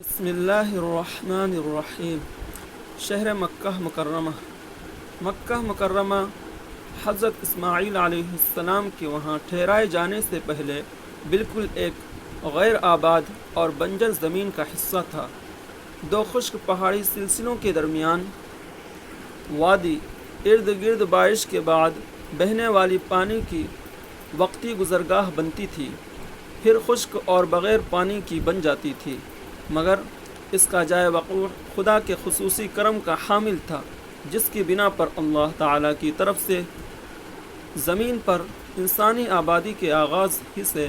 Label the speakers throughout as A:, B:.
A: بسم اللہ الرحمن الرحیم۔ شہر مکہ مکرمہ۔ مکہ مکرمہ حضرت اسماعیل علیہ السلام کے وہاں ٹھہرائے جانے سے پہلے بالکل ایک غیر آباد اور بنجر زمین کا حصہ تھا۔ دو خشک پہاڑی سلسلوں کے درمیان وادی، ارد گرد بارش کے بعد بہنے والی پانی کی وقتی گزرگاہ بنتی تھی، پھر خشک اور بغیر پانی کی بن جاتی تھی، مگر اس کا جائے وقوع خدا کے خصوصی کرم کا حامل تھا، جس کی بنا پر اللہ تعالیٰ کی طرف سے زمین پر انسانی آبادی کے آغاز ہی سے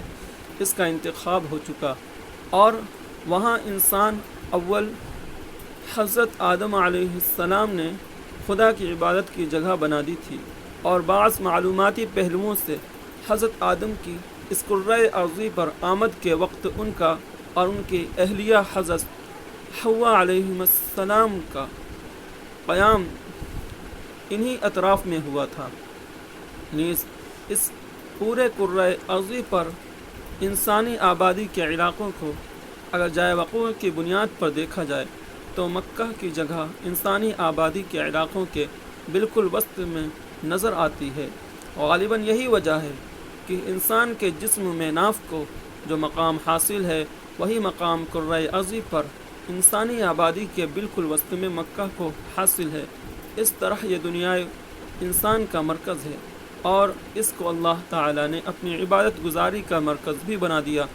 A: اس کا انتخاب ہو چکا، اور وہاں انسان اول حضرت آدم علیہ السلام نے خدا کی عبادت کی جگہ بنا دی تھی، اور بعض معلوماتی پہلوؤں سے حضرت آدم کی اس کرۂ ارضی پر آمد کے وقت ان کا اور ان کی اہلیہ حضرت حوا علیہ السلام کا قیام انہی اطراف میں ہوا تھا۔ نیز اس پورے کرۂ ارضی پر انسانی آبادی کے علاقوں کو اگر جائے وقوع کی بنیاد پر دیکھا جائے تو مکہ کی جگہ انسانی آبادی کے علاقوں کے بالکل وسط میں نظر آتی ہے۔ غالباً یہی وجہ ہے کہ انسان کے جسم میں ناف کو جو مقام حاصل ہے، وہی مقام کرۂ ارضی پر انسانی آبادی کے بالکل وسط میں مکہ کو حاصل ہے۔ اس طرح یہ دنیا انسان کا مرکز ہے، اور اس کو اللہ تعالیٰ نے اپنی عبادت گزاری کا مرکز بھی بنا دیا۔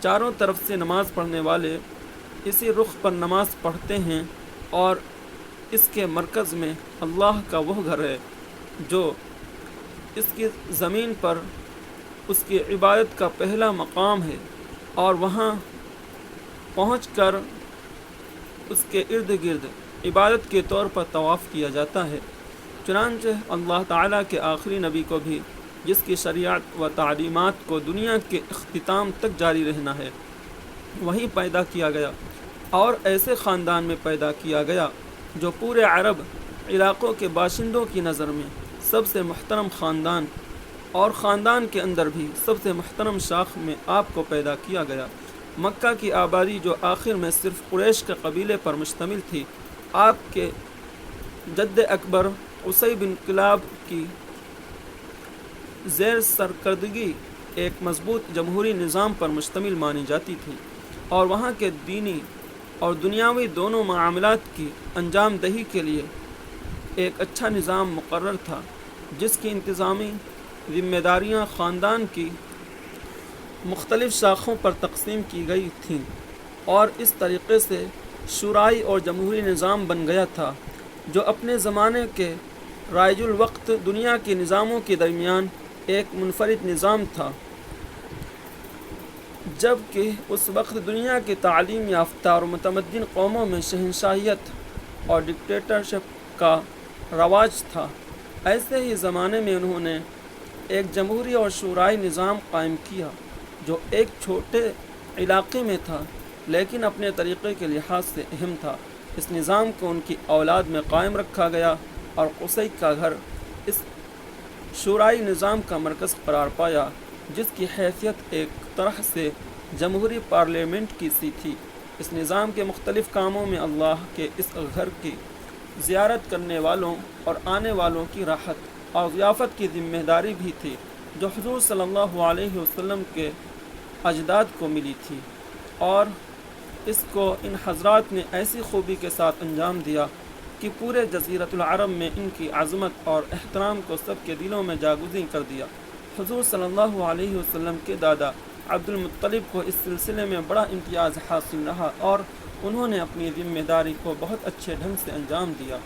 A: چاروں طرف سے نماز پڑھنے والے اسی رخ پر نماز پڑھتے ہیں، اور اس کے مرکز میں اللہ کا وہ گھر ہے جو اس کی زمین پر اس کی عبادت کا پہلا مقام ہے، اور وہاں پہنچ کر اس کے ارد گرد عبادت کے طور پر طواف کیا جاتا ہے۔ چنانچہ اللہ تعالیٰ کے آخری نبی کو بھی، جس کی شریعت و تعلیمات کو دنیا کے اختتام تک جاری رہنا ہے، وہیں پیدا کیا گیا، اور ایسے خاندان میں پیدا کیا گیا جو پورے عرب علاقوں کے باشندوں کی نظر میں سب سے محترم خاندان، اور خاندان کے اندر بھی سب سے محترم شاخ میں آپ کو پیدا کیا گیا۔ مکہ کی آبادی جو آخر میں صرف قریش کے قبیلے پر مشتمل تھی، آپ کے جد اکبر قصی بن کلاب کی زیر سرکردگی ایک مضبوط جمہوری نظام پر مشتمل مانی جاتی تھی، اور وہاں کے دینی اور دنیاوی دونوں معاملات کی انجام دہی کے لیے ایک اچھا نظام مقرر تھا، جس کی انتظامی ذمہ داریاں خاندان کی مختلف شاخوں پر تقسیم کی گئی تھیں، اور اس طریقے سے شورائی اور جمہوری نظام بن گیا تھا، جو اپنے زمانے کے رائج الوقت دنیا کے نظاموں کے درمیان ایک منفرد نظام تھا، جبکہ اس وقت دنیا کے تعلیم یافتہ اور متمدن قوموں میں شہنشاہیت اور ڈکٹیٹرشپ کا رواج تھا۔ ایسے ہی زمانے میں انہوں نے ایک جمہوری اور شورائی نظام قائم کیا، جو ایک چھوٹے علاقے میں تھا، لیکن اپنے طریقے کے لحاظ سے اہم تھا۔ اس نظام کو ان کی اولاد میں قائم رکھا گیا، اور قصی کا گھر اس شورائی نظام کا مرکز قرار پایا، جس کی حیثیت ایک طرح سے جمہوری پارلیمنٹ کی سی تھی۔ اس نظام کے مختلف کاموں میں اللہ کے اس گھر کی زیارت کرنے والوں اور آنے والوں کی راحت اور ضیافت کی ذمہ داری بھی تھی، جو حضور صلی اللہ علیہ وسلم کے اجداد کو ملی تھی، اور اس کو ان حضرات نے ایسی خوبی کے ساتھ انجام دیا کہ پورے جزیرۃ العرب میں ان کی عظمت اور احترام کو سب کے دلوں میں جاگزین کر دیا۔ حضور صلی اللہ علیہ وسلم کے دادا عبد المطلب کو اس سلسلے میں بڑا امتیاز حاصل رہا، اور انہوں نے اپنی ذمہ داری کو بہت اچھے ڈھنگ سے انجام دیا۔